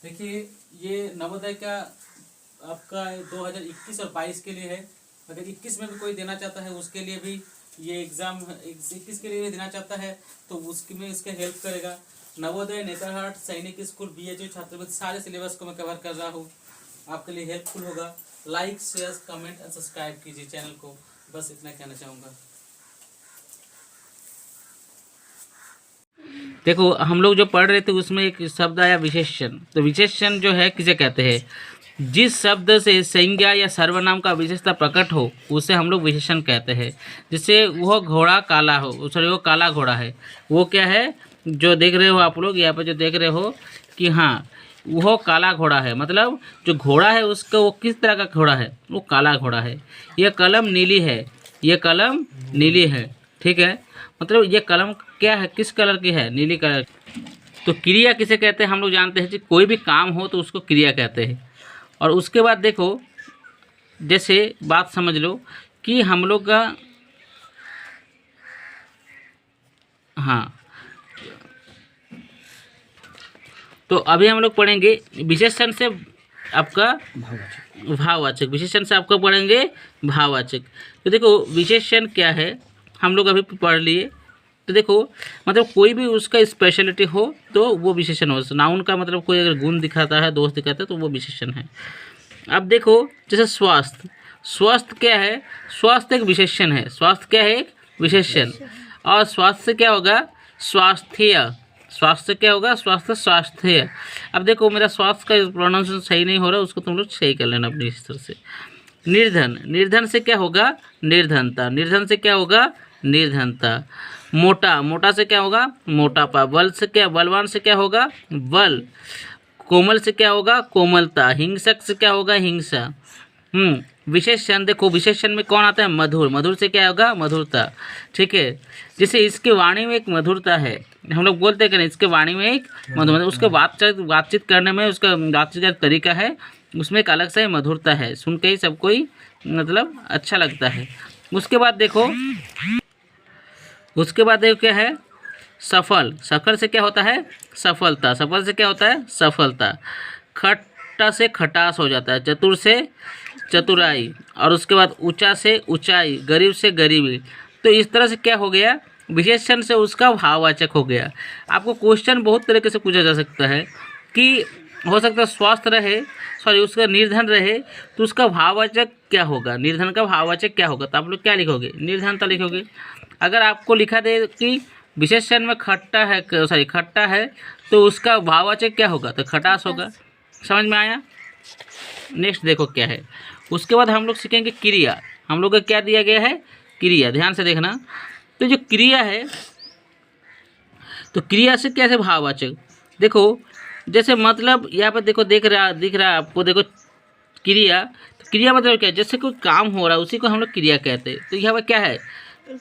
देखिए, ये नवोदय का आपका 2021 और 22 के लिए है। अगर 21 में भी कोई देना चाहता है उसके लिए भी ये एग्ज़ाम 21 के लिए भी देना चाहता है तो उसमें इसके हेल्प करेगा। नवोदय, नेतरहाट, सैनिक स्कूल, BHU छात्रवृत्ति, सारे सिलेबस को मैं कवर कर रहा हूँ, आपके लिए हेल्पफुल होगा। Like, share, comment and subscribe कीजिए चैनल को, बस इतना कहना चाहूँगा। देखो, हम लोग जो पढ़ रहे थे उसमें एक शब्द आया विशेषण। तो विशेषण जो है किसे कहते हैं? जिस शब्द से संज्ञा या सर्वनाम का विशेषता प्रकट हो उसे हम लोग विशेषण कहते हैं। जैसे वह घोड़ा काला हो, सॉरी वो काला घोड़ा है, वो क्या है? जो देख रहे हो आप लोग यहाँ पर जो देख रहे हो कि हाँ वो काला घोड़ा है, मतलब जो घोड़ा है उसका वो किस तरह का घोड़ा है? वो काला घोड़ा है। यह कलम नीली है, यह कलम नीली है, ठीक है। मतलब ये कलम क्या है, किस कलर की है? नीली कलर। तो क्रिया किसे कहते हैं? हम लोग जानते हैं कि कोई भी काम हो तो उसको क्रिया कहते हैं। और उसके बाद देखो, जैसे बात समझ लो कि हम लोग का, हाँ, तो अभी हम लोग पढ़ेंगे विशेषण से आपका भाववाचक। विशेषण से आपका पढ़ेंगे भाववाचक। तो देखो विशेषण क्या है हम लोग अभी पढ़ लिए। तो देखो, मतलब कोई भी उसका स्पेशलिटी हो तो वो विशेषण हो। नाउन का मतलब कोई अगर गुण दिखाता है, दोष दिखाता है तो वो विशेषण है। अब देखो, जैसे स्वास्थ्य, स्वास्थ्य क्या है? स्वास्थ्य एक विशेषण है। स्वास्थ्य क्या है? एक विशेषण। और स्वास्थ्य से क्या होगा? स्वास्थ्य। स्वास्थ्य क्या होगा? स्वास्थ्य, स्वास्थ्य। अब देखो, मेरा स्वास्थ्य का प्रोनाउंसिएशन सही नहीं हो रहा, उसको तुम लोग सही कर लेना अपनी इस तरह से। निर्धन, निर्धन से क्या होगा? निर्धनता। निर्धन से क्या होगा? निर्धनता। मोटा, मोटा से क्या होगा? मोटापा। बल से क्या, बलवान से क्या होगा? बल। कोमल से क्या होगा? कोमलता। हिंसक से क्या होगा? हिंसा। विशेषण, देखो विशेषण में कौन आता है? मधुर। मधुर से क्या होगा? मधुरता, ठीक है। जैसे इसके वाणी में एक मधुरता है, हम लोग बोलते हैं कि नहीं, इसके वाणी में एक मधुर, उसके बातचीत करने में, उसका बातचीत का तरीका है, उसमें एक अलग सा मधुरता है, सुन के ही सबको ही मतलब अच्छा लगता है। उसके बाद देखो, क्या है? सफल। सफल से क्या होता है? सफलता। सफल से क्या होता है? सफलता। खट्टा से खटास हो जाता है। चतुर से चतुराई। और उसके बाद ऊंचा से ऊंचाई, गरीब से गरीबी। तो इस तरह से क्या हो गया? विशेषण से उसका भाववाचक हो गया। आपको क्वेश्चन बहुत तरीके से पूछा जा सकता है कि हो सकता है स्वस्थ रहे, सॉरी उसका निर्धन रहे, तो उसका भाववाचक क्या होगा? निर्धन का भाववाचक क्या होगा? तो आप लोग क्या लिखोगे? निर्धनता लिखोगे। अगर आपको लिखा दे कि विशेषण में खट्टा है, सॉरी खट्टा है, तो उसका भाववाचक क्या होगा? तो खटास होगा। समझ में आया? नेक्स्ट देखो क्या है। उसके बाद हम लोग सीखेंगे क्रिया। हम लोग को क्या दिया गया है? क्रिया। ध्यान से देखना। तो जो क्रिया है, तो क्रिया से कैसे भाववाचक? देखो, जैसे मतलब यहाँ पर देखो, दिख रहा है आपको, देखो क्रिया। तो क्रिया मतलब क्या है? जैसे कोई काम हो रहा है उसी को हम लोग क्रिया कहते हैं। तो यहाँ पर क्या है?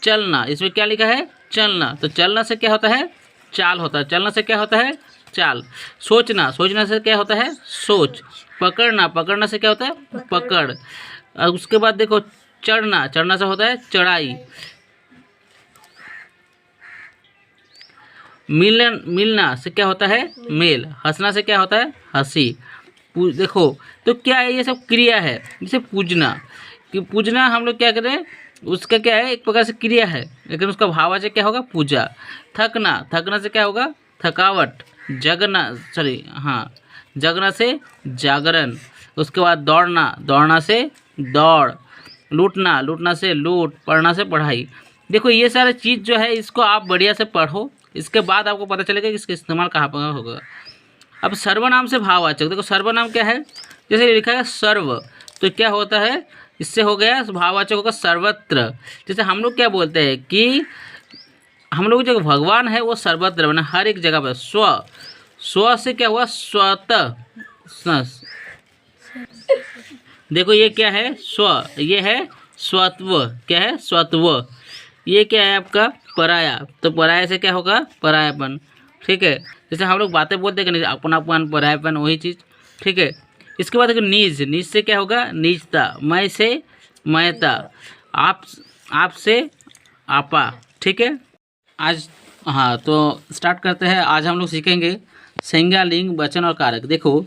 चलना। इसमें क्या लिखा है? चलना। तो चलना से क्या होता है? चाल होता है। चलना से क्या होता है? चाल। सोचना, सोचना से क्या होता है? सोच। पकड़ना, पकड़ना से क्या होता है? पकड़। और उसके बाद देखो, चढ़ना, चढ़ना से होता है चढ़ाई। मिलन, मिलना से क्या होता है? मेल। हंसना से क्या होता है? हंसी। देखो, तो क्या है? ये सब क्रिया है। जैसे पूजना, कि पूजना हम लोग क्या करें? उसका क्या है? एक प्रकार से क्रिया है, लेकिन उसका भाववाचक क्या होगा? पूजा। थकना, थकना से क्या होगा? थकावट। जगना, सॉरी हाँ, जगना से जागरण। उसके बाद दौड़ना, दौड़ना से दौड़। लूटना, लूटना से लूट। पढ़ना से पढ़ाई। देखो ये सारे चीज़ जो है इसको आप बढ़िया से पढ़ो, इसके बाद आपको पता चलेगा कि इसका इस्तेमाल कहाँ पर होगा। अब सर्वनाम से भाववाचक, देखो सर्वनाम क्या है? जैसे लिखा है सर्व, तो क्या होता है? इससे हो गया भाववाचक होगा सर्वत्र। जैसे हम लोग क्या बोलते हैं कि हम लोग जो भगवान है वो सर्वत्र, मैंने हर एक जगह पर। स्व, स्व से क्या हुआ? स्वतः। देखो ये क्या है? स्व, ये है स्वत्व। क्या है? स्वत्व। ये क्या है आपका? पराया। तो पराया से क्या होगा? परायापन, ठीक है। जैसे हम लोग बातें बोलते हैं कि अपनापन, परायापन, वही चीज़, ठीक है। इसके बाद देखो निज, निज से क्या होगा? निजता। मैं से मैता। आप से आपा, ठीक है। आज हाँ, तो स्टार्ट करते हैं। आज हम लोग सीखेंगे संज्ञा, लिंग, वचन और कारक। देखो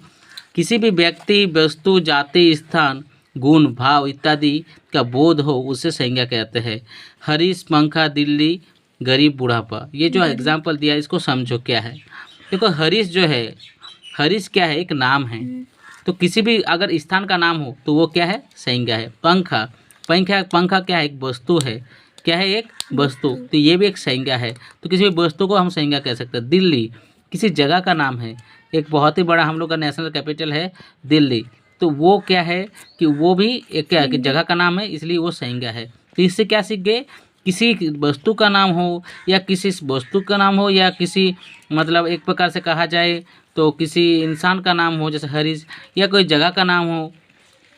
किसी भी व्यक्ति, वस्तु, जाति, स्थान, गुण, भाव इत्यादि का बोध हो उसे संज्ञा कहते हैं। हरीश, पंखा, दिल्ली, गरीब, बुढ़ापा। ये जो एग्जाम्पल दिया इसको समझो क्या है। देखो हरीश जो है, हरीश क्या है, एक नाम है। तो किसी भी अगर स्थान का नाम हो तो वो क्या है, संज्ञा है। पंखा, पंखा क्या है, एक वस्तु है। क्या है, एक वस्तु, तो ये भी एक संज्ञा है। तो किसी भी वस्तु को हम संज्ञा कह सकते हैं। दिल्ली किसी जगह का नाम है, एक बहुत ही बड़ा हम लोग का नेशनल कैपिटल है दिल्ली, तो वो क्या है कि वो भी एक क्या है कि जगह का नाम है, इसलिए वो संज्ञा है। तो इससे क्या सीख गए, किसी वस्तु का नाम हो या किसी वस्तु का नाम हो या किसी मतलब एक प्रकार से कहा जाए तो किसी इंसान का नाम हो जैसे हरीश, या कोई जगह का नाम हो,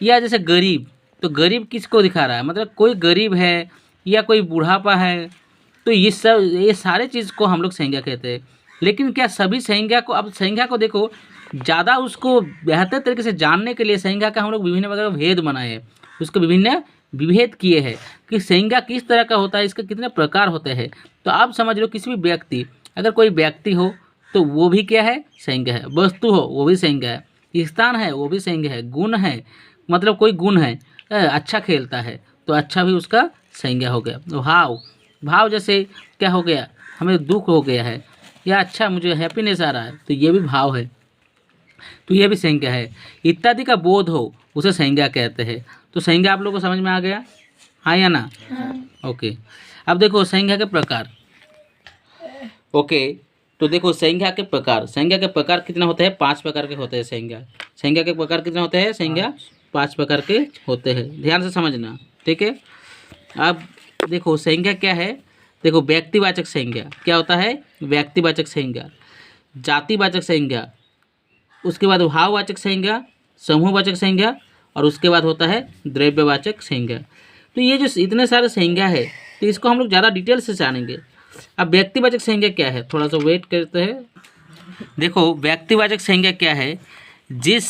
या जैसे गरीब, तो गरीब किसको दिखा रहा है, मतलब कोई गरीब है या कोई बुढ़ापा है, तो ये सारे चीज़ को हम लोग संज्ञा कहते हैं। लेकिन क्या सभी संज्ञा को, अब संज्ञा को देखो ज़्यादा उसको बेहतर तरीके से जानने के लिए संज्ञा का हम लोग विभिन्न वगैरह भेद बनाए हैं, उसको विभिन्न विभेद किए हैं कि संज्ञा किस तरह का होता है, इसके कितने प्रकार होते हैं। तो आप समझ लो किसी भी व्यक्ति, अगर कोई व्यक्ति हो तो वो भी क्या है, संज्ञा है। वस्तु हो वो भी संज्ञा है। स्थान है वो भी संज्ञा है। गुण है, मतलब कोई गुण है, अच्छा खेलता है तो अच्छा भी उसका संज्ञा हो गया। भाव, भाव जैसे क्या हो गया, हमें दुख हो गया है या अच्छा मुझे हैप्पीनेस आ रहा है तो ये भी भाव है, तो ये भी संज्ञा है। इत्यादि का बोध हो उसे संज्ञा कहते हैं। तो संज्ञा आप लोगों को समझ में आ गया, हाँ या ना? ओके, अब देखो संज्ञा के प्रकार। ओके, तो देखो संज्ञा के प्रकार, संज्ञा के प्रकार कितना होते हैं, 5 प्रकार के होते हैं संज्ञा। संज्ञा के प्रकार कितने होते हैं, संज्ञा 5 प्रकार के होते हैं, ध्यान से समझना, ठीक है। अब देखो संज्ञा क्या है, देखो व्यक्तिवाचक संज्ञा क्या होता है, व्यक्तिवाचक संज्ञा, जातिवाचक संज्ञा, उसके बाद भाववाचक संज्ञा, समूहवाचक संज्ञा, और उसके बाद होता है द्रव्यवाचक संज्ञा। तो ये जो इतने सारे संज्ञा है तो इसको हम लोग ज़्यादा डिटेल से जानेंगे। अब व्यक्तिवाचक संज्ञा क्या है, थोड़ा सा वेट करते हैं। देखो व्यक्तिवाचक संज्ञा क्या है, जिस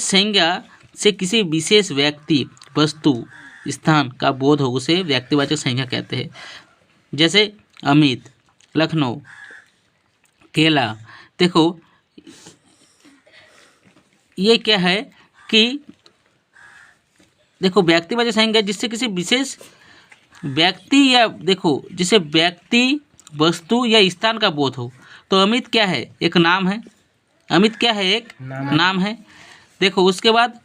संज्ञा से किसी विशेष व्यक्ति, वस्तु, स्थान का बोध हो उसे व्यक्तिवाचक संज्ञा कहते हैं। जैसे अमित, लखनऊ, केला। देखो ये क्या है कि देखो व्यक्तिवाचक संज्ञा जिससे किसी विशेष व्यक्ति या देखो जिसे व्यक्ति, वस्तु या स्थान का बोध हो। तो अमित क्या है, एक नाम है। अमित क्या है, एक नाम है। देखो उसके बाद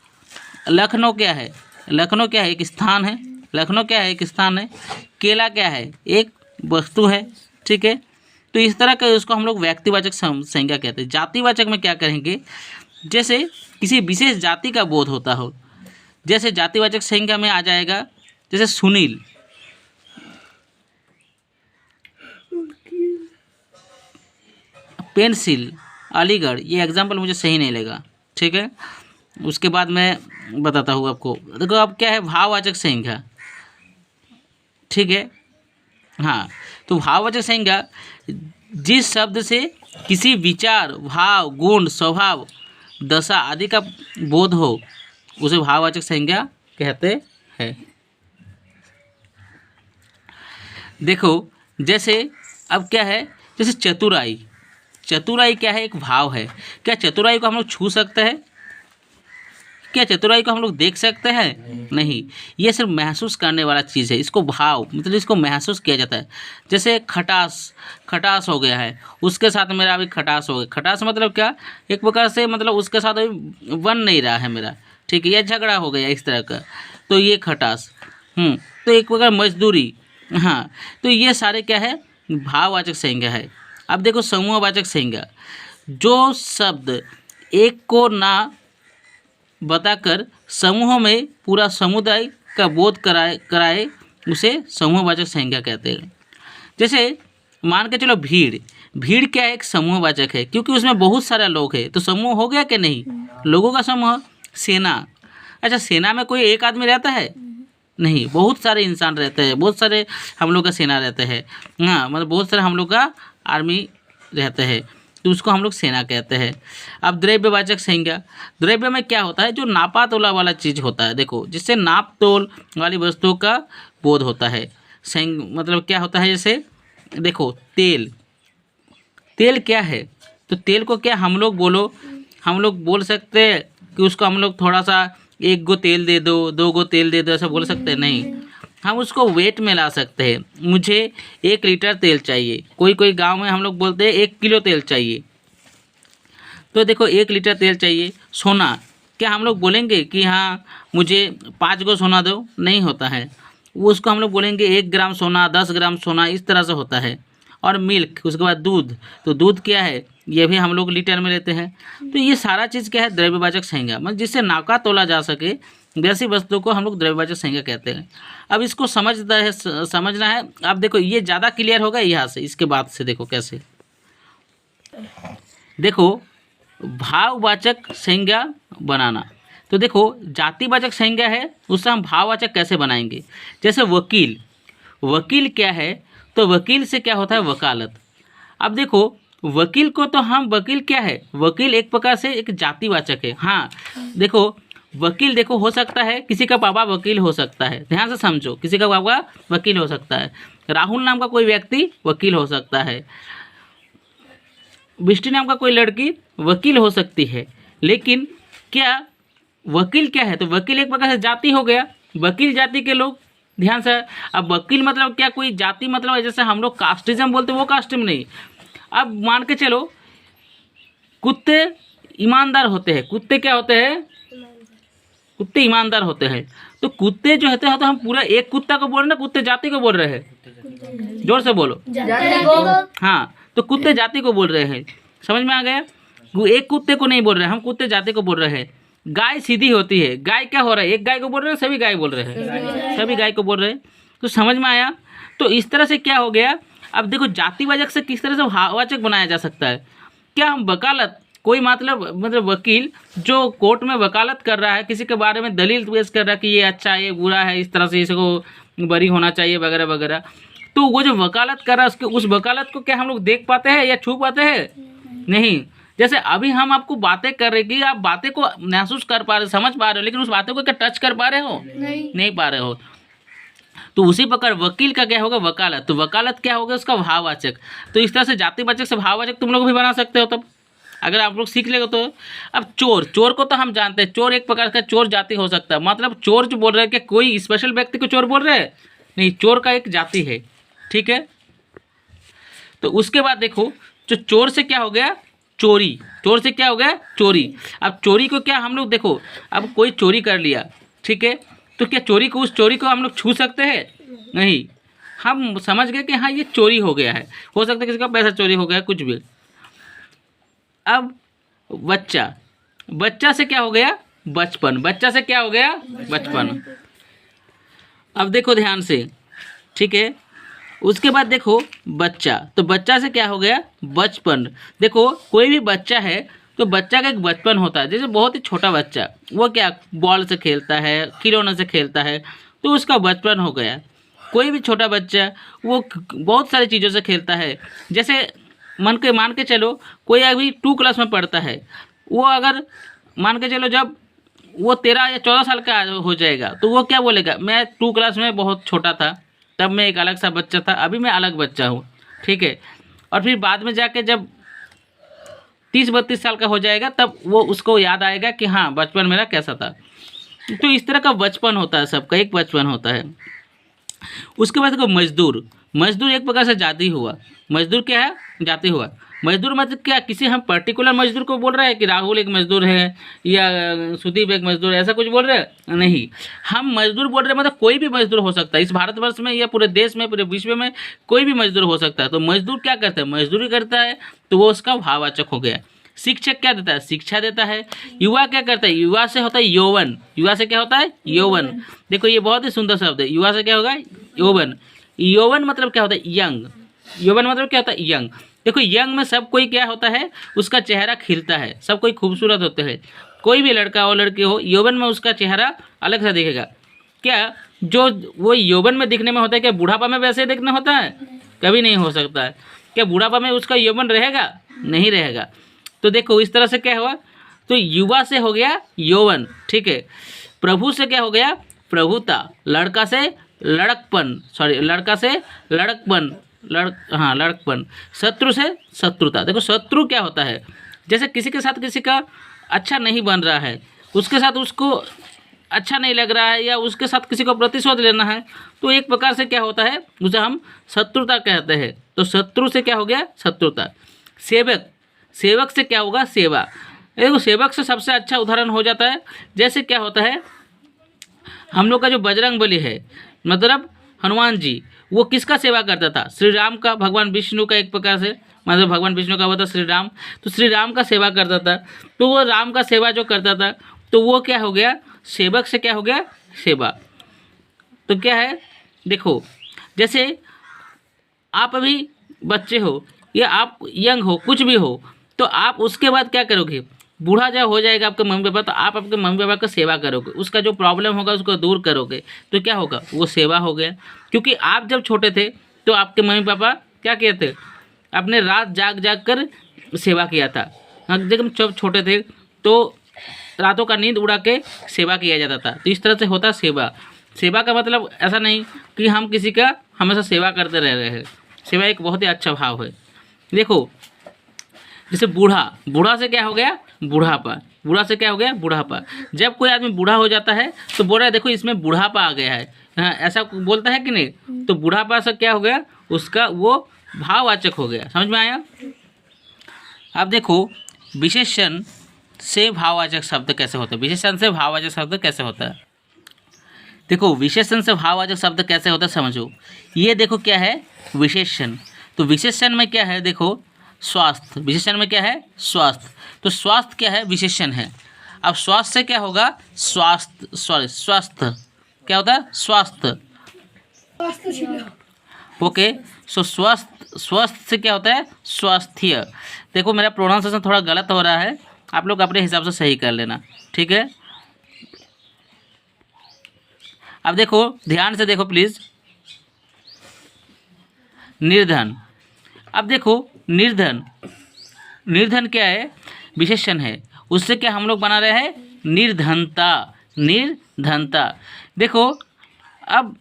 लखनऊ क्या है, लखनऊ क्या है, एक स्थान है। लखनऊ क्या है, एक स्थान है। केला क्या है, एक वस्तु है, ठीक है। तो इस तरह का उसको हम लोग व्यक्तिवाचक संज्ञा कहते हैं। जातिवाचक में क्या करेंगे, जैसे किसी विशेष जाति का बोध होता हो, जैसे जातिवाचक संज्ञा में आ जाएगा जैसे सुनील, पेंसिल, अलीगढ़। ये एग्जाम्पल मुझे सही नहीं लगा, ठीक है। उसके बाद मैं बताता हूँ आपको। देखो अब क्या है, भाववाचक संज्ञा, ठीक है। हाँ, तो भाववाचक संज्ञा जिस शब्द से किसी विचार, भाव, गुण, स्वभाव, दशा आदि का बोध हो उसे भाववाचक संज्ञा कहते हैं। देखो जैसे अब क्या है, जैसे चतुराई। चतुराई क्या है, एक भाव है। क्या चतुराई को हम लोग छू सकते हैं, क्या चतुराई को हम लोग देख सकते हैं? नहीं, ये सिर्फ महसूस करने वाला चीज़ है। इसको भाव मतलब इसको महसूस किया जाता है। जैसे खटास, खटास हो गया है, उसके साथ मेरा अभी खटास हो गया। खटास मतलब क्या, एक प्रकार से मतलब उसके साथ अभी बन नहीं रहा है मेरा, ठीक है, या झगड़ा हो गया इस तरह का, तो ये खटास। तो एक प्रकार मजदूरी। हाँ, तो ये सारे क्या है, भाववाचक संज्ञा है। अब देखो समूहवाचक संज्ञा, जो शब्द एक को ना बताकर समूह में पूरा समुदाय का बोध कराए उसे समूहवाचक संज्ञा कहते हैं। जैसे मान के चलो भीड़, भीड़ क्या है, एक समूहवाचक है, क्योंकि उसमें बहुत सारे लोग हैं तो समूह हो गया कि नहीं, लोगों का समूह। सेना, अच्छा सेना में कोई एक आदमी रहता है नहीं, बहुत सारे इंसान रहते हैं, बहुत सारे हम लोग का सेना रहते हैं। हाँ, मतलब बहुत सारे हम लोग का आर्मी रहते हैं, तो उसको हम लोग सेना कहते हैं। अब द्रव्यवाचक संज्ञा, द्रव्य में क्या होता है, जो नापा तोला वाला चीज़ होता है। देखो जिससे नाप तोल वाली वस्तुओं का बोध होता है। मतलब क्या होता है, जैसे देखो तेल, तेल क्या है? तो तेल को क्या हम लोग बोल सकते हैं कि उसको हम लोग थोड़ा सा 1 गो तेल दे दो, 2 गो तेल दे दो, ऐसा बोल सकते हैं? नहीं, हम उसको वेट में ला सकते हैं। मुझे 1 लीटर तेल चाहिए, कोई गांव में हम लोग बोलते हैं 1 किलो तेल चाहिए। तो देखो 1 लीटर तेल चाहिए। सोना, क्या हम लोग बोलेंगे कि हाँ मुझे 5 गो सोना दो? नहीं होता है, वो उसको हम लोग बोलेंगे 1 ग्राम सोना, 10 ग्राम सोना, इस तरह से होता है। और मिल्क, उसके बाद दूध, तो दूध क्या है? ये भी हम लोग लीटर में लेते हैं। तो ये सारा चीज़ क्या है? द्रव्यवाचक संज्ञा, मतलब जिससे नाका तोला जा सके वैसी वस्तु को हम लोग द्रव्यवाचक संज्ञा कहते हैं। अब इसको समझना है। अब देखो ये ज़्यादा क्लियर होगा यहाँ से, इसके बाद से देखो कैसे। देखो भाववाचक संज्ञा बनाना, तो देखो जातिवाचक संज्ञा है, उससे हम भाववाचक कैसे बनाएंगे? जैसे वकील, वकील क्या है? तो वकील से क्या होता है? वकालत। अब देखो वकील को तो हम, वकील क्या है? वकील एक प्रकार से एक जातिवाचक है। हाँ देखो वकील, देखो हो सकता है किसी का पापा वकील हो सकता है, ध्यान से समझो, किसी का पापा वकील हो सकता है, राहुल नाम का कोई व्यक्ति वकील हो सकता है, बिष्टी नाम का कोई लड़की वकील हो सकती है। लेकिन क्या वकील क्या है? तो वकील एक प्रकार से जाति हो गया, वकील जाति के लोग, ध्यान से। अब वकील मतलब क्या? कोई जाति, मतलब जैसे हम लोग कास्टिज्म बोलते हैं, वो कास्टिज्म नहीं। अब मान के चलो कुत्ते ईमानदार होते हैं, कुत्ते क्या होते हैं? कुत्ते ईमानदार होते हैं। तो कुत्ते जो होते हैं, तो हम पूरा एक कुत्ता को बोल रहे हैं ना, कुत्ते जाति को बोल रहे हैं? जोर से बोलो। हाँ, तो कुत्ते जाति को बोल रहे हैं, समझ में आ गया? वो एक कुत्ते को नहीं बोल रहे हैं, हम कुत्ते जाति को बोल रहे हैं। गाय सीधी होती है, गाय क्या हो रहा है? एक गाय को बोल रहे हैं, सभी गाय बोल रहे हैं, सभी गाय को बोल रहे हैं। तो समझ में आया? तो इस तरह से क्या हो गया? अब देखो जातिवाचक से किस तरह से भाववाचक बनाया जा सकता है। क्या हम वकालत, कोई मतलब वकील जो कोर्ट में वकालत कर रहा है, किसी के बारे में दलील पेश कर रहा है कि ये अच्छा है, ये बुरा है, इस तरह से इसको बरी होना चाहिए वगैरह वगैरह, तो वो जो वकालत कर रहा है उसके उस वकालत को क्या हम लोग देख पाते हैं या छू पाते हैं? नहीं। जैसे अभी हम आपको बातें कर रहे कि आप बातें को महसूस कर पा रहे, समझ पा रहे हो, लेकिन उस बातें को क्या टच कर पा रहे हो? नहीं पा रहे हो। तो उसी प्रकार वकील का क्या होगा? वकालत। तो वकालत क्या होगा? उसका भाववाचक। तो इस तरह से जातिवाचक से भाववाचक तुम लोग भी बना सकते हो तब, अगर आप लोग सीख लेगा तो। अब चोर, चोर को तो हम जानते हैं, चोर एक प्रकार का चोर जाति हो सकता है। मतलब चोर जो बोल रहे हैं कि कोई स्पेशल व्यक्ति को चोर बोल रहे हैं? नहीं, चोर का एक जाति है, ठीक है। तो उसके बाद देखो जो चोर से क्या हो गया? चोरी। चोर से क्या हो गया? चोरी। अब चोरी को क्या हम लोग, देखो अब कोई चोरी कर लिया, ठीक है, तो क्या चोरी को, उस चोरी को हम लोग छू सकते हैं? नहीं। हम समझ गए कि हाँ ये चोरी हो गया है, हो सकता है किसी का पैसा चोरी हो गया, कुछ भी। अब बच्चा, बच्चा से क्या हो गया? बचपन। बच्चा से क्या हो गया? बचपन। अब देखो ध्यान से, ठीक है। उसके बाद देखो बच्चा, तो बच्चा से क्या हो गया? बचपन। देखो कोई भी बच्चा है तो बच्चा का एक बचपन होता है। जैसे बहुत ही छोटा बच्चा, वो क्या बॉल से खेलता है, खिलौने से खेलता है, तो उसका बचपन हो गया। कोई भी छोटा बच्चा वो बहुत सारी चीज़ों से खेलता है। जैसे मान के चलो कोई अभी 2 क्लास में पढ़ता है, वो अगर मान के चलो जब वो 13 या 14 साल का हो जाएगा तो वो क्या बोलेगा? मैं 2 क्लास में बहुत छोटा था, तब मैं एक अलग सा बच्चा था, अभी मैं अलग बच्चा हूँ, ठीक है। और फिर बाद में जाके जब 30-32 साल का हो जाएगा तब वो उसको याद आएगा कि हाँ बचपन मेरा कैसा था। तो इस तरह का बचपन होता है, सबका एक बचपन होता है। उसके बाद देखो मजदूर। मजदूर एक प्रकार से जाति हुआ। मजदूर क्या है? जाति हुआ। मजदूर मतलब क्या? किसी हम पर्टिकुलर मजदूर को बोल रहे हैं कि राहुल एक मजदूर है या सुदीप एक मजदूर है, ऐसा कुछ बोल रहे हैं? नहीं, हम मजदूर बोल रहे हैं मतलब कोई भी मजदूर हो सकता है, इस भारतवर्ष में या पूरे देश में, पूरे विश्व में कोई भी मजदूर हो सकता है। तो मजदूर क्या करता है? मजदूरी करता है, तो वो उसका भाववाचक हो गया। शिक्षक क्या देता है? शिक्षा देता है। युवा क्या करता है? युवा से होता है यौवन। युवा से क्या होता है? यौवन। देखो ये बहुत ही सुंदर शब्द है। युवा से क्या होगा? यौवन। यौवन मतलब क्या होता है? यंग। यौवन मतलब क्या होता है? यंग। देखो यंग में सब कोई क्या होता है? उसका चेहरा खिलता है, सब कोई खूबसूरत होते हैं। कोई भी लड़का हो लड़की हो, यौवन में उसका चेहरा अलग सा दिखेगा। क्या जो वो यौवन में दिखने में होता है, क्या बुढ़ापा में वैसे दिखना होता है? कभी नहीं हो सकता है। क्या बुढ़ापा में उसका यौवन रहेगा? नहीं रहेगा। तो देखो इस तरह से क्या हुआ? तो युवा से हो गया यौवन, ठीक है। प्रभु से क्या हो गया? प्रभुता। लड़का से लड़कपन, लड़का से लड़कपन, लड़कपन। शत्रु से शत्रुता। देखो शत्रु क्या होता है, जैसे किसी के साथ किसी का अच्छा नहीं बन रहा है, उसके साथ उसको अच्छा नहीं लग रहा है, या उसके साथ किसी को प्रतिशोध लेना है, तो एक प्रकार से क्या होता है, उसे हम शत्रुता कहते हैं। तो शत्रु से क्या हो गया, शत्रुता। सेवक, सेवक से क्या होगा, सेवा। देखो सेवक से सबसे अच्छा उदाहरण हो जाता है, जैसे क्या होता है, हम लोग का जो बजरंग बली है, मतलब हनुमान जी, वो किसका सेवा करता था, श्री राम का, भगवान विष्णु का, एक प्रकार से मतलब भगवान विष्णु का होता श्री राम, तो श्री राम का सेवा करता था। तो वो राम का सेवा जो करता था, तो वो क्या हो गया, सेवक से क्या हो गया, सेवा। तो क्या है, देखो जैसे आप अभी बच्चे हो या आप यंग हो, कुछ भी हो, तो आप उसके बाद क्या करोगे, बूढ़ा जब हो जाएगा आपके मम्मी पापा, तो आप आपके मम्मी पापा का सेवा करोगे, उसका जो प्रॉब्लम होगा उसको दूर करोगे, तो क्या होगा, वो सेवा हो गया। क्योंकि आप जब छोटे थे तो आपके मम्मी पापा क्या किए थे, आपने रात जाग जाग कर सेवा किया था। जब हम जब छोटे थे तो रातों का नींद उड़ा के सेवा किया जाता था। तो इस तरह से होता सेवा। सेवा का मतलब ऐसा नहीं कि हम किसी का हमेशा सेवा करते रह रहे हैं। सेवा एक बहुत ही अच्छा भाव है। देखो जैसे बूढ़ा, बूढ़ा से क्या हो गया, बुढ़ापा। बूढ़ा से क्या हो गया, बुढ़ापा। जब कोई आदमी बूढ़ा हो जाता है तो बोल रहा है देखो इसमें बुढ़ापा आ गया है, हाँ, ऐसा बोलता है कि नहीं। तो बुढ़ापा से क्या हो गया, उसका वो भाववाचक हो गया। समझ में आया। अब देखो विशेषण से भाववाचक शब्द कैसे होता है, विशेषण से भाववाचक शब्द कैसे होता है। देखो विशेषण से भाववाचक शब्द कैसे होता है समझो। ये देखो क्या है, विशेषण। तो विशेषण में क्या है, देखो स्वास्थ्य। विशेषण में क्या है, स्वास्थ्य। तो स्वास्थ्य क्या है, विशेषण है। अब स्वास्थ्य से क्या होगा, स्वास्थ्य, सॉरी स्वास्थ्य क्या होता है, स्वास्थ्य। ओके, सो स्वस्थ, स्वस्थ से क्या होता है, स्वास्थ्य। देखो मेरा प्रोनाउंसिएशन थोड़ा गलत हो रहा है, आप लोग अपने हिसाब से सही कर लेना, ठीक है। अब देखो ध्यान से देखो प्लीज, निर्धन। अब देखो निर्धन, निर्धन क्या है, विशेषण है। उससे क्या हम लोग बना रहे हैं, निर्धनता, निर्धनता। देखो अब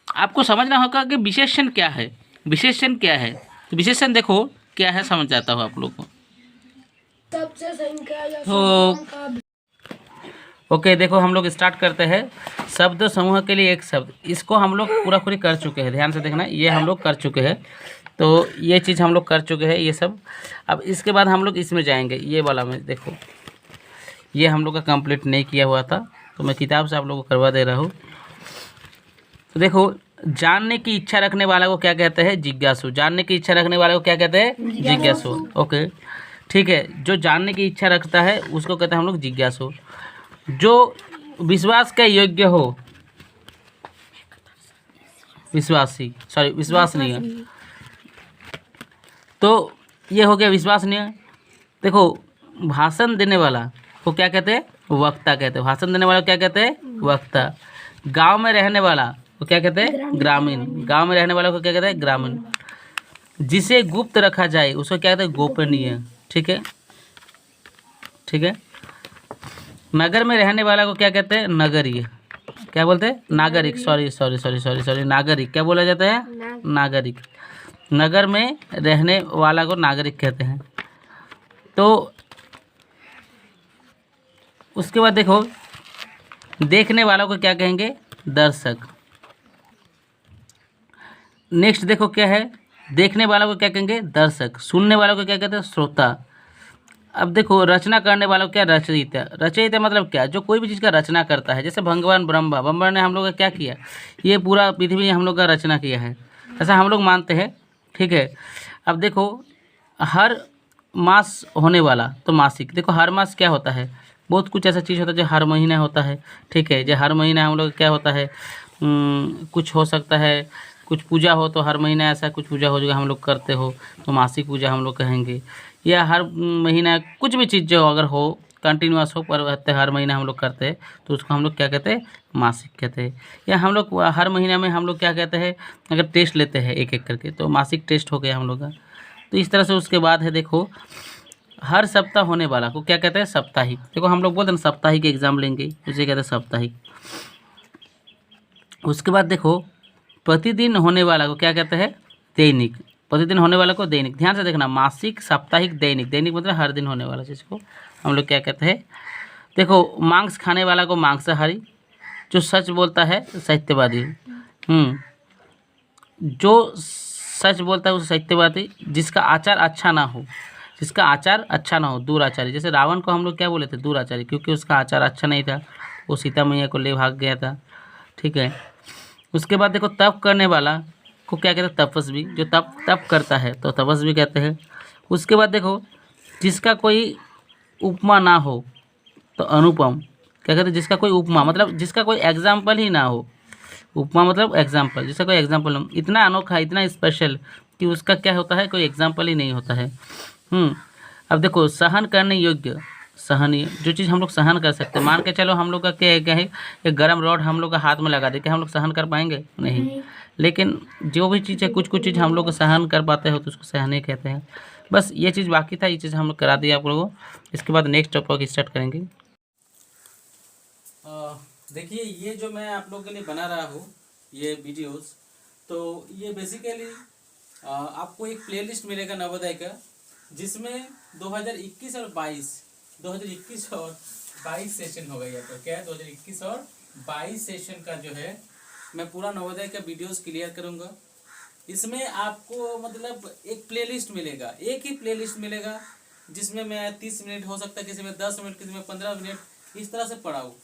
आपको समझना होगा कि विशेषण क्या है, विशेषण क्या है। तो विशेषण देखो क्या है, समझ जाता हूँ आप लोग को। तो ओके देखो हम लोग स्टार्ट करते हैं। शब्द समूह के लिए एक शब्द, इसको हम लोग पूरा पूरी कर चुके हैं, ध्यान से देखना, ये हम लोग कर चुके हैं। तो ये चीज़ हम लोग कर चुके हैं ये सब। अब इसके बाद हम लोग इसमें जाएंगे, ये वाला में देखो, ये हम लोग का कंप्लीट नहीं किया हुआ था, तो मैं किताब से आप लोगों को करवा दे रहा हूँ। तो देखो जानने की इच्छा रखने वाला को क्या कहते हैं, जिज्ञासु। जानने की इच्छा रखने वाले को क्या कहते हैं, जिज्ञासु। ओके ठीक है, जो जानने की इच्छा रखता है उसको कहते हैं हम लोग जिज्ञासु। जो विश्वास का योग्य हो, विश्वासी, सॉरी विश्वसनीय, तो ये हो गया विश्वसनीय। देखो भाषण देने वाला को क्या कहते हैं, वक्ता कहते हैं। भाषण देने वाला को क्या कहते हैं, वक्ता। गांव में रहने वाला को क्या कहते हैं, ग्रामीण। गांव में रहने वाला को क्या कहते हैं, ग्रामीण। जिसे गुप्त रखा जाए उसको क्या कहते हैं, गोपनीय। ठीक है, ठीक है। नगर में रहने वाला को क्या कहते हैं, नगरीय। क्या बोलते हैं, नागरिक, sorry sorry sorry sorry sorry नागरिक। क्या बोला जाता है, नागरिक। नगर में रहने वाला को नागरिक कहते हैं। तो उसके बाद देखो देखने वालों को क्या कहेंगे, दर्शक। नेक्स्ट देखो क्या है, देखने वालों को क्या कहेंगे, दर्शक। सुनने वालों को क्या कहते हैं, श्रोता। अब देखो रचना करने वालों को क्या, रचयिता। रचयिता मतलब क्या, जो कोई भी चीज़ का रचना करता है। जैसे भगवान ब्रह्मा ने हम लोग का क्या किया, ये पूरा पृथ्वी हम लोग का रचना किया है, ऐसा हम लोग मानते हैं। ठीक है। अब देखो हर मास होने वाला, तो मासिक। देखो हर मास क्या होता है, बहुत कुछ ऐसा चीज़ होता है जो हर महीना होता है। ठीक है, जो हर महीना हम लोग क्या होता है, कुछ हो सकता है, कुछ पूजा हो तो हर महीना ऐसा कुछ पूजा हो जो हम लोग करते हो तो मासिक पूजा हम लोग कहेंगे। या हर महीना कुछ भी चीज़ जो अगर हो कंटिन्यूअस हो पर हर महीना हम लोग करते हैं तो उसको हम लोग क्या कहते हैं, मासिक कहते हैं। या हम लोग हर महीना में हम लोग क्या कहते हैं, अगर टेस्ट लेते हैं एक एक करके तो मासिक टेस्ट हो गया हम लोग का। तो इस तरह से उसके बाद है देखो हर सप्ताह होने वाला को क्या कहते हैं, साप्ताहिक। देखो हम लोग बोलते हैं साप्ताहिक एग्जाम लेंगे, उसे कहते हैं साप्ताहिक। उसके बाद देखो प्रतिदिन होने वाला को क्या कहते हैं, दैनिक। प्रतिदिन होने वाले को दैनिक। ध्यान से देखना, मासिक, साप्ताहिक, दैनिक। दैनिक मतलब हर दिन होने वाला चीज़ को हम लोग क्या कहते हैं। देखो, मांस खाने वाला को मांसाहारी, जो सच बोलता है सत्यवादी। जो सच बोलता है उसे सत्यवादी, जिसका आचार अच्छा ना हो, जिसका आचार अच्छा ना हो, दुराचारी। जैसे रावण को हम लोग क्या बोले थे, दुराचारी, क्योंकि उसका आचार अच्छा नहीं था, वो सीता मैया को ले भाग गया था। ठीक है। उसके बाद देखो, तप करने वाला को क्या कहते हैं, तपस्वी, जो तप करता है तो तपस्वी कहते हैं। उसके बाद देखो, जिसका कोई उपमा ना हो तो अनुपम, क्या कहते हैं, जिसका कोई उपमा मतलब जिसका कोई एग्जाम्पल ही ना हो। उपमा मतलब एग्जाम्पल, जिसका कोई एग्जाम्पल हो, इतना अनोखा, इतना स्पेशल कि उसका क्या होता है, कोई एग्जाम्पल ही नहीं होता है। अब देखो, सहन करने योग्य, सहनीय, जो चीज़ हम लोग सहन कर सकते हैं। मान के चलो हम लोग का क्या है, एक गर्म रॉड हम लोग का हाथ में लगा दे, क्या हम लोग सहन कर पाएंगे? नहीं। लेकिन जो भी चीज़ है, कुछ कुछ चीज़ हम लोग सहन कर पाते हो तो उसको सहनीय कहते हैं। बस ये चीज़ बाकी था, ये चीज़ हम लोग करा दिया आप लोगों को। इसके बाद नेक्स्ट टॉपिक स्टार्ट करेंगे। देखिए, ये जो मैं आप लोगों के लिए बना रहा हूँ ये वीडियोस, तो ये बेसिकली आपको एक प्लेलिस्ट मिलेगा नवोदय का, जिसमें 2021 और 22 सेशन होगा। यहाँ पर क्या है, 2021 और 22 सेशन का जो है मैं पूरा नवोदय का वीडियोस क्लियर करूँगा। इसमें आपको मतलब एक प्लेलिस्ट मिलेगा, एक ही प्लेलिस्ट मिलेगा, जिसमें मैं 30 मिनट, हो सकता है किसी में 10 मिनट, किसी में 15 मिनट, इस तरह से पढ़ाऊँ।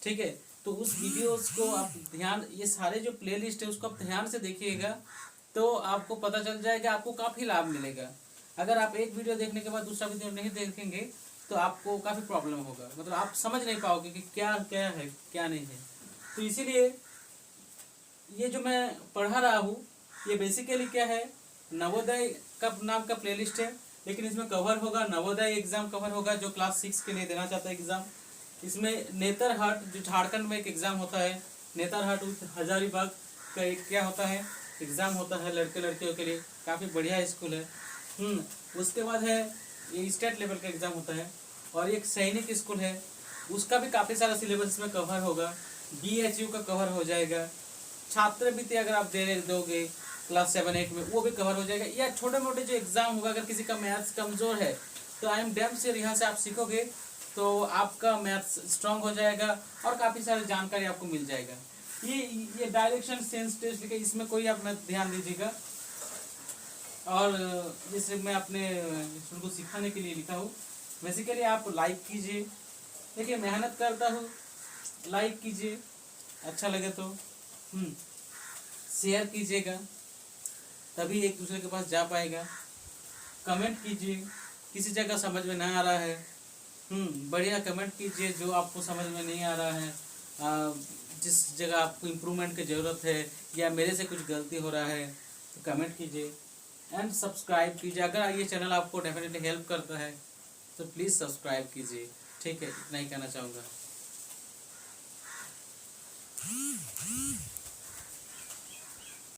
ठीक है। तो उस वीडियोस को आप ध्यान, ये सारे जो प्लेलिस्ट है उसको आप ध्यान से देखिएगा, तो आपको पता चल जाएगा, आपको काफ़ी लाभ मिलेगा। अगर आप एक वीडियो देखने के बाद दूसरा वीडियो नहीं देखेंगे तो आपको काफ़ी प्रॉब्लम होगा, मतलब आप समझ नहीं पाओगे कि क्या क्या है क्या नहीं है। तो इसीलिए ये जो मैं पढ़ा रहा हूँ ये बेसिकली क्या है, नवोदय का नाम का प्लेलिस्ट है, लेकिन इसमें कवर होगा नवोदय एग्जाम कवर होगा, जो क्लास 6 के लिए देना चाहता है एग्जाम। इसमें नेतरहाट, जो झारखंड में एक एग्ज़ाम होता है, नेतरहाट हजारीबाग का एक क्या होता है, एग्ज़ाम होता है लड़के लड़कियों के लिए, काफ़ी बढ़िया स्कूल है। उसके बाद है ये स्टेट लेवल का एग्ज़ाम होता है, और एक सैनिक स्कूल है, उसका भी काफ़ी सारा सिलेबस इसमें कवर होगा। BHU का कवर हो जाएगा। छात्रवृत्ति अगर आप दोगे क्लास 7-8 में, वो भी कवर हो जाएगा। या छोटे मोटे जो एग्ज़ाम होगा, अगर किसी का मैथ्स कमज़ोर है तो आई एम डैम श्योर यहाँ से आप सीखोगे तो आपका मैथ्स स्ट्रांग हो जाएगा और काफ़ी सारी जानकारी आपको मिल जाएगा। ये डायरेक्शन सेंस टेस्ट लिखा, इसमें कोई आप ध्यान दीजिएगा। और जैसे मैं अपने उनको सिखाने के लिए लिखा हूँ, बेसिकली आप लाइक कीजिए। देखिए, मेहनत करता हूँ, लाइक कीजिए, अच्छा लगे तो शेयर कीजिएगा, तभी एक दूसरे के पास जा पाएगा। कमेंट कीजिए, किसी जगह समझ में ना आ रहा है बढ़िया कमेंट कीजिए, जो आपको समझ में नहीं आ रहा है, जिस जगह आपको इम्प्रूवमेंट की ज़रूरत है या मेरे से कुछ गलती हो रहा है तो कमेंट कीजिए एंड सब्सक्राइब कीजिए। अगर ये चैनल आपको डेफिनेटली हेल्प करता है तो प्लीज़ सब्सक्राइब कीजिए। ठीक है, इतना ही कहना चाहूँगा।